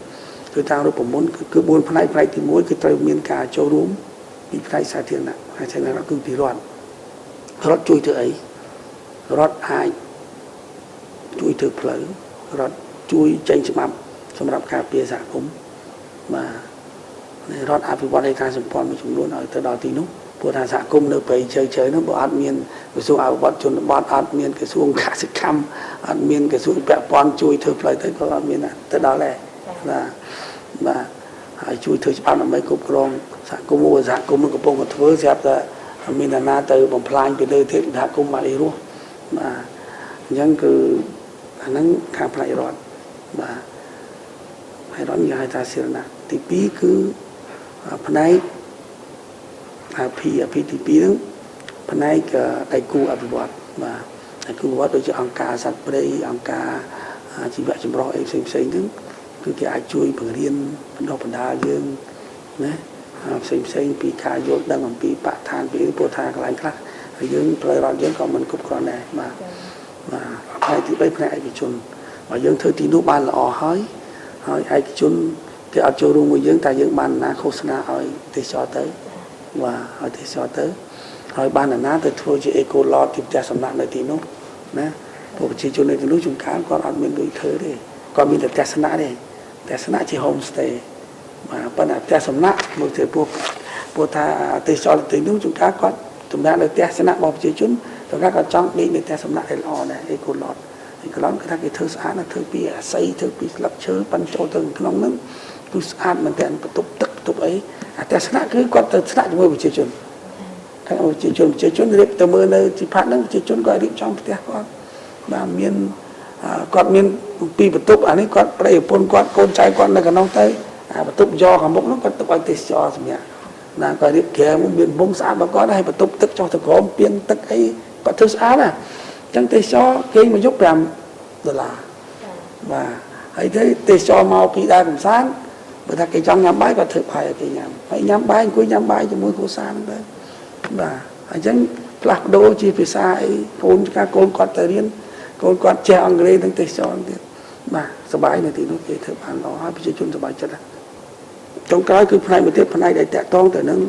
គឺតាមរូបមន្តគឺ4ផ្នែកទី1គឺត្រូវមានការចូលរួមពីផ្នែកសាធារណៈគឺពីរដ្ឋជួយធ្វើអីរដ្ឋអាចជួយធ្វើផ្លូវរដ្ឋជួយចេញច្បាប់សម្រាប់ការពារសហគមន៍បាទរដ្ឋអភិវឌ្ឍឯកការសម្ព័ន្ធមួយចំនួនឲ្យទៅដល់ទីនោះព្រោះថាសហគមន៍នៅព្រៃជ្រៅនោះបើអត់មានក្រសួងអភិវឌ្ឍជនបទអត់មានក្រសួងកសិកម្មអត់មានក្រសួងពាក់ព័ន្ធជួយធ្វើផ្លូវទៅក៏អត់មានទៅដល់ដែរបាទហើយជួយធ្វើច្បាប់ដើម្បីគ្រប់គ្រងសហគមន៍សហគមន៍កំពុងតែធ្វើស្រាប់តែមានអ្នកណាទៅបំផ្លាញពីលើទេសហគមន៍បានអីរស់បាទអញ្ចឹងគឺអាហ្នឹងខាងផ្នែករដ្ឋបាទហើយរដ្ឋនិយាយថាសាធារណៈទី2គឺផ្នែកអភិទី2ហ្នឹងផ្នែកដៃគូអភិវឌ្ឍបាទដៃគូអភិវឌ្ឍដូចជាអង្គការសត្វព្រៃអង្គការជីវៈចម្រុះអីផ្សេងហ្នឹងគឺគេអាចជួយបង្រៀនបណ្ដុះបណ្ដាលយើងណាផ្សេងពីការយល់ដឹងអំពីបរិស្ថានពីព្រោះថាកន្លែងខ្លះហើយយើងផ្លូវរដ្ឋយើងក៏មិនគ្រប់គ្រាន់ដែរបាទផ្នែកទី3ផ្នែកឯកជនបើយើងធ្វើទីនោះបានល្អហើយឯកជនគេអត់ចូលរួមមួយយើងតែយើងបានណាឃោសនាឲ្យទេសចរទៅបាទឲ្យទេសចរទៅហើយបានណាទៅធ្វើជាអេកូឡតទីផ្ទះសំណាក់នៅទីនោះណាពួកប្រជាជននៅទីនោះជំខានគាត់អត់មានលុយធ្វើទេគាត់មានតែទស្សនៈទេទស្សនៈជា home stay បាទប៉ុន្តែផ្ទះសំណាក់មកទៅព្រោះថាទេសចរទីនោះជំខានគាត់តំណាងនៅទស្សនៈរបស់ប្រជាជនជំខានគាត់ចង់ដេកនៅផ្ទះសំណាក់ដែលល្អដែរអេកូឡតគឺថាគេធ្វើស្អាតណាស់ធ្វើពីអាស័យធ្វើពីស្លឹកឈើប៉ាន់ចូលទៅក្នុងហ្នឹងគឺស្អាតមែនតើបន្ទប់ទឹកបន្ទប់អីអាទស្សនៈគឺគាត់ទៅស្នាក់ជាមួយប្រជាជនតែប្រជាជនរៀបទៅមើលនៅទីផាត់ហ្នឹងប្រជាជនគាត់រៀបចំផ្ទះគាត់បាទមានគាត់មានពីបន្ទប់អានេះគាត់ប្តីប្រពន្ធគាត់កូនចៅគាត់នៅកណ្ដោះទៅអាបន្ទប់យកខាងមុខហ្នឹងគាត់ទុកឲ្យទេសចរសម្រាប់ណាគាត់រៀបក្រែមានមុំស្អាតរបស់គាត់ហើយបន្ទប់ទឹកចុះទៅក្រោមពីងទឹកអីគាត់ធ្វើស្អាតណាអញ្ចឹងទេសចរគេមកយក$5បាទហើយទៅទេសចរមកពីដើរកំសាន្តបើថាគេចង់ញ៉ាំបាយគាត់ធ្វើបាយឲ្យគេញ៉ាំហើយញ៉ាំបាយអង្គុយញ៉ាំបាយជាមួយគ្រួសារហ្នឹងទៅបាទអញ្ចឹងផ្លាស់ប្ដូរជាភាសាអីកូនគាត់ទៅរៀនកូនគាត់ចេះអង់គ្លេសទាំងទេសចរទៀតបាទសប្បាយនៅទីនោះគេធ្វើបានល្អហើយប្រជាជនសប្បាយចិត្តចុងក្រោយគឺផ្នែកមួយទៀតផ្នែកដែលតាក់ទងទៅនឹង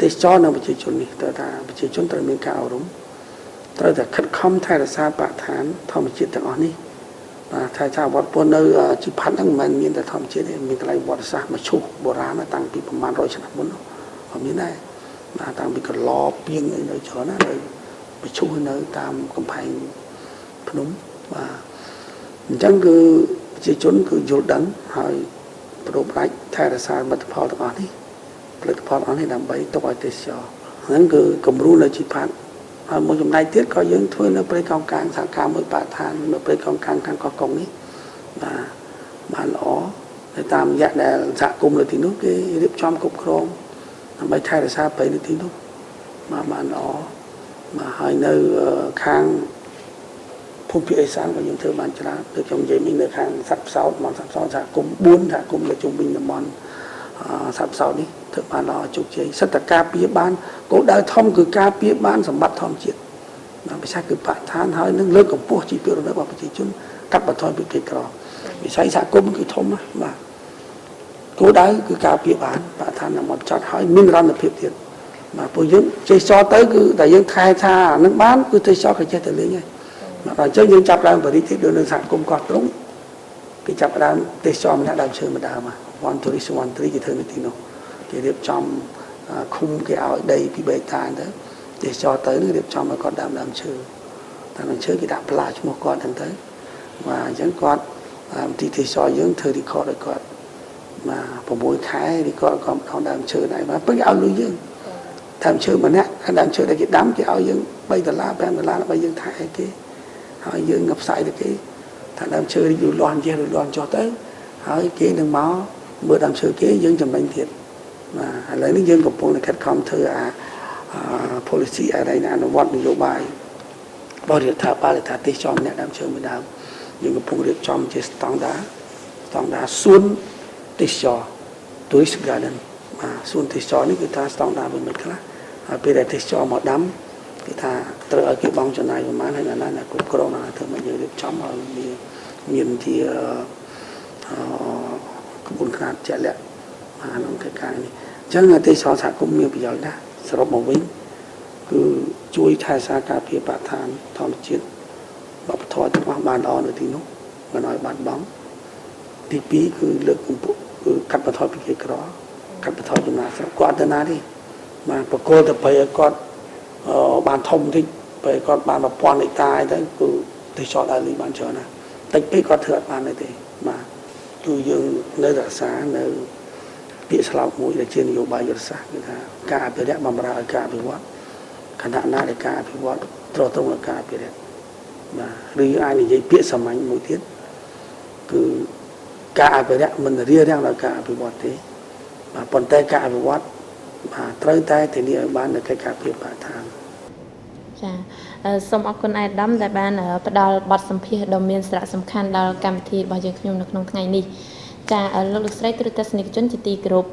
ទេសចរនៅប្រជាជននេះតើថាប្រជាជនត្រូវមានការអប់រំត្រូវតែខិតខំថែរក្សាបរិស្ថានធម្មជាតិទាំងអស់នេះបាទថែរក្សាវត្តពន្ធនៅជីផាត់ហ្នឹងមិនមែនមានតែធម្មជាតិទេមានកន្លែងវត្តសាស្ត្រមឈូសបុរាណតាំងពីប្រហែល100ឆ្នាំមុនក៏មានដែរបាទតាំងពីកឡពីងនៅច្រើនណានៅមឈូសនៅតាមកំផែងភ្នំបាទអញ្ចឹងគឺប្រជាជនគឺយល់ដឹងហើយប្រមប្រាច់ថែរក្សាមិត្តផលទាំងអស់នេះផលិតផលអស់នេះដើម្បីទុកឲ្យទេសចរហ្នឹងគឺគំរូនៅជីផាត់ហើយមួយចំណែកទៀតក៏យើងធ្វើនៅព្រៃកោងកាងសហការមួយបរិស្ថាននៅព្រៃកោងកាងខាងកោះកុងនេះបាទបានល្អហើយតាមរយៈដែលសហគមន៍នៅទីនោះគេរៀបចំគ្រប់គ្រងដើម្បីថែរក្សាព្រៃនៅទីនោះបានល្អបាទហើយនៅខាងភូមិភាគឦសានក៏យើងធ្វើបានច្រើនដូចខ្ញុំនិយាយមិញនៅខាងសត្វផ្សោតមកសត្វផ្សោតសហគមន៍4សហគមន៍នៅជុំវិញតំបន់សត្វផ្សោតនេះធ្វើបានល្អជោគជ័យសិទ្ធិការពារបានគោលដៅធំគឺការពារបានសម្បត្តិធម្មជាតិបាទពិសេសគឺបរិស្ថានហើយនឹងលើកកម្ពស់ជីវភាពរស់នៅរបស់ប្រជាជនកាត់បន្ថយពីក្រីក្រវិស័យសហគមន៍គឺធំណាស់បាទគោលដៅគឺការពារបានបរិស្ថានមកចត់ហើយមានរណភាពទៀតបាទពួកយើងចេះចោលទៅគឺតែយើងថែថានឹងបានគឺទេសចរក៏ចេះតែលេងហើយបាទអញ្ចឹងយើងចាប់ដើមបរិទ្ធិដូចនៅសហគមន៍កោះត្រង់គេចាប់ដើមទេសចរម្នាក់ដើមឈើម្ដងវ៉ាន់ទូរីសវ៉ាន់3គេធ្វើនៅទីនោះគេរៀបចំឃុំគេឲ្យដីពីបេតាទៅទេសចរទៅនឹងរៀបចំឲ្យគាត់ដើមឈើតាមឈើគេដាក់ផ្លាឈ្មោះគាត់ហ្នឹងទៅបាទអញ្ចឹងគាត់ទីទេសចរយើងធ្វើ record ឲ្យគាត់បាទ6ខែ record គាត់ដល់ដើមឈើដែរបាទពេលគេឲ្យលុយយើងដើមឈើម្នាក់ដើមឈើដែលគេដាំគេឲ្យយើង$3 $5ដើម្បីយើងថែគេហើយយើងផ្សាយទៅគេថាដើមឈើនេះយូរលាស់ចេះលាស់ចុះទៅហើយគេនឹងមកមើលដើមឈើគេយើងចំណេញទៀតបាទឥឡូវនេះយើងកំពុងតែខិតខំធ្វើpolicy អីណាអនុវត្តនយោបាយ bao giờ thả ba để thả tê cho nè đam chơi mới đam những cái phong điệp trong chỉ stong đá xuống tê cho tourist garden mà xuống tê cho những cái ta stong đá với mình khác bây giờ tê cho một đám cái ta từ ở cái bóng chỗ này mà hay là cũng corona thường mà nhiều điệp trong ở miền thì buồn khát chạy lẹ mà nó cái này chẳng là tê cho xã cũng nhiều bây giờ đã sau một vĩnh cứ chui thay xa cà phê bát than thom chiến bọc thoi trong hoàng bàn đó nữa thì nó mà nói bàn bóng thì phí cứ lực cứ cắt bọc thoi cái đó cắt bọc thoi chúng ta sẽ qua tên nào đi mà bọc cô tập phải con bàn thông thì phải con bàn bọc quan lại tai đấy cứ thì cho đại lý bàn chờ này tách phí con thừa bàn này thì mà tôi dương nơi đã xá nơi bị sạo mũi là trên nhiều bài giật sáng người ta cả về đẹp bằng ra cả về quán khả năng nào để cả về quán trò tông là cả về đẹp mà vì ai này dây biết sầm ánh mũi tiết cứ cả về đẹp mình là ria đang là cả về quán thế mà còn tay cả về quán mà tới tay thì đi ở bán được cái cà phê bà thang សូមអរគុណអាយដាមដែលបានផ្ដល់បទសម្ភាសន៍ដ៏មានសារៈសំខាន់ដល់កម្មវិធីរបស់យើងខ្ញុំនៅក្នុងថ្ងៃនេះចាលោកស្រីទ្រទស្សនិកជនជាទីគោរព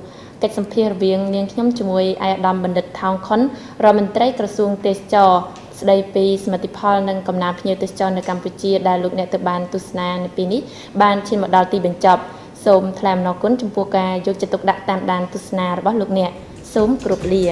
កិច្ចសម្ភាសន៍រវាងនាងខ្ញុំជាមួយអាយដាមបណ្ឌិតថោងខុនរដ្ឋមន្ត្រីក្រសួងទេសចរស្ដីពីសមិទ្ធផលនិងកំណើនភ្ញៀវទេសចរនៅកម្ពុជាដែលលោកអ្នកទៅបានទស្សនានៅពេលនេះបានឈានមកដល់ទីបញ្ចប់សូមថ្លែងអំណរគុណចំពោះការយកចិត្តទុកដាក់តាមដានទស្សនារបស់លោកអ្នកសូមគោរពលា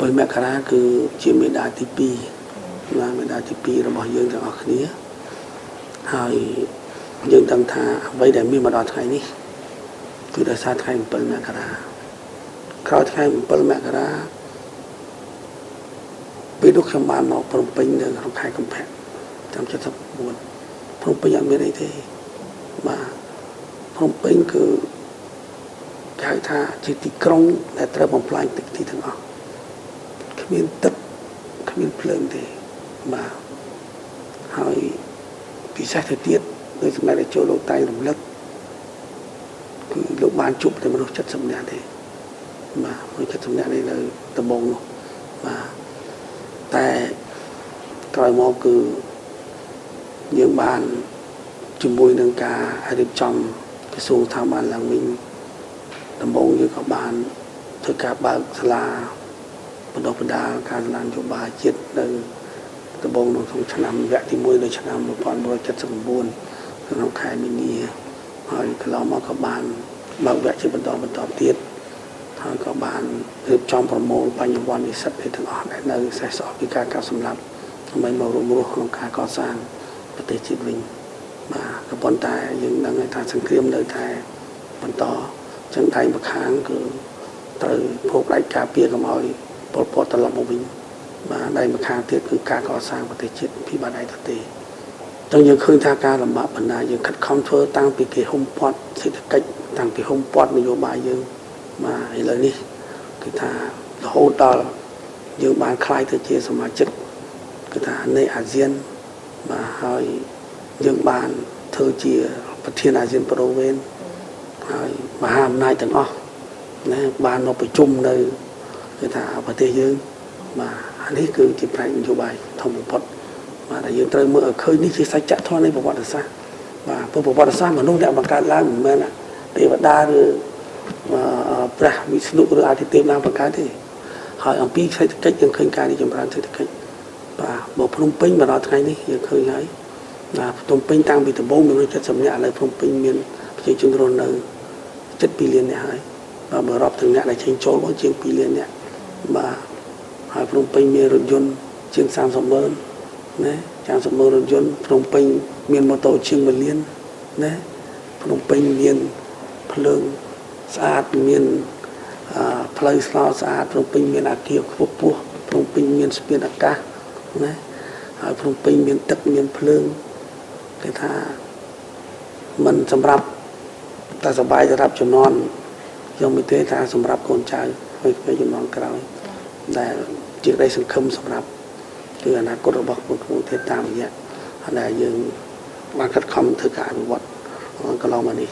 ពេលមករាគឺជាមេដាទី2ណាមេដាទី2របស់យើងទាំងអស់គ្នាហើយយើងដឹងថាអ្វីដែលមានមកដល់ថ្ងៃនេះគឺដោយសារថ្ងៃ7មករាក្រោយថ្ងៃ7មករាពេលនោះខ្ញុំបានមកព្រំពេញនៅក្នុងខេត្តកំពែងតាម79ព្រំពេញអត់មានអីទេបាទព្រំពេញគឺគេហៅថាជាទីក្រុងដែលត្រូវបំផ្លាញទឹកទីទាំងអស់គ្មានទឹកគ្មានភ្លើងទេបាទហើយពិសេសទៅទៀតដោយសម្រាប់ចូលលោកតែងរំលឹកគឺលោកបានជួបតែមនុស្ស70នាក់ទេបាទមនុស្ស70នាក់នេះនៅដំបងនោះបាទតែក្រោយមកគឺយើងបានជាមួយនឹងការរៀបចំក្រសួងស្ថាប័នឡើងវិញដំបងយើងក៏បានធ្វើការបើកសាលាបណ្ដុះបណ្ដាលការសាលានយោបាយជាតិនៅដំបងក្នុងឆ្នាំវគ្គទី1នៅឆ្នាំ1979ក្នុងខែមីនាហើយកន្លងមកក៏បានបើកវគ្គជាបន្តទៀតហើយក៏បានរៀបចំប្រមូលបញ្ញវន្តនិស្សិតទាំងអស់ដែលនៅសេសសល់ពីការកាប់សម្លាប់ដើម្បីមករួមរស់ក្នុងការកសាងប្រទេសជាតិវិញបាទក៏ប៉ុន្តែយើងដឹងថាសង្គ្រាមនៅតែបន្តចឹងដៃម្ខាងគឺត្រូវភោគដាច់ការពារកុំឲ្យពលពតត្រឡប់មកវិញបាទដៃម្ខាងទៀតគឺការកសាងប្រទេសជាតិពីបាដៃទៅទេចឹងយើងឃើញថាការលំបាកបណ្ដាយើងខិតខំធ្វើតាំងពីគេហុំព័ទ្ធសេដ្ឋកិច្ចតាំងពីហុំព័ទ្ធនយោបាយយើងបាទឥឡូវនេះគឺថារហូតដល់យើងបានក្លាយទៅជាសមាជិកគឺថានៃអាស៊ានបាទហើយយើងបានធ្វើជាប្រធានអាស៊ានប្រូវេនហើយមហាអំណាចទាំងអស់ណាបានមកប្រជុំនៅគឺថាប្រទេសយើងបាទនេះគឺជាផ្នែកនយោបាយធំបំផុតបាទដែលយើងត្រូវមើលឲ្យឃើញនេះជាសច្ចធម៌នៃប្រវត្តិសាស្ត្របាទប្រវត្តិសាស្ត្រមនុស្សដែលបង្កើតឡើងមិនមែនទេវតាឬព្រះវិស្ណុឬអាទិទេពឡើងបង្កើតទេហើយអំពីសេដ្ឋកិច្ចយើងឃើញការរីកចម្រើនសេដ្ឋកិច្ចបាទមកភ្នំពេញមកដល់ថ្ងៃនេះយើងឃើញហើយបាទភ្នំពេញតាំងពីដំបូងមាន70នាក់ឥឡូវភ្នំពេញមានប្រជាជនរស់នៅ7.2 លាននាក់ហើយបាទបើរាប់ទាំងអ្នកដែលចេញចូលមកជាង2 លាននាក់បាទហើយភ្នំពេញមានរថយន្តជាង30ម៉ឺនណា30ម៉ឺនរថយន្តភ្នំពេញមានម៉ូតូជាង1 លានណាភ្នំពេញមានភ្លើងស្អាតមានផ្លូវស្លោស្អាតភ្នំពេញមានអាគារខ្ពស់ខ្ពស់ភ្នំពេញមានស្ពានអាកាសណាហើយភ្នំពេញមានទឹកមានភ្លើងគេថាมันសម្រាប់តែសบายសម្រាប់ជំនាន់ យកមិនទេថាសម្រាប់កូនចៅហើយជំនាន់ក្រោយដែលជាក្តីសង្ឃឹមសម្រាប់គឺអនាគតរបស់កូនក្មួយទេតាមរយៈដែលយើងបានខិតខំធ្វើការអភិវឌ្ឍកន្លងមកនេះ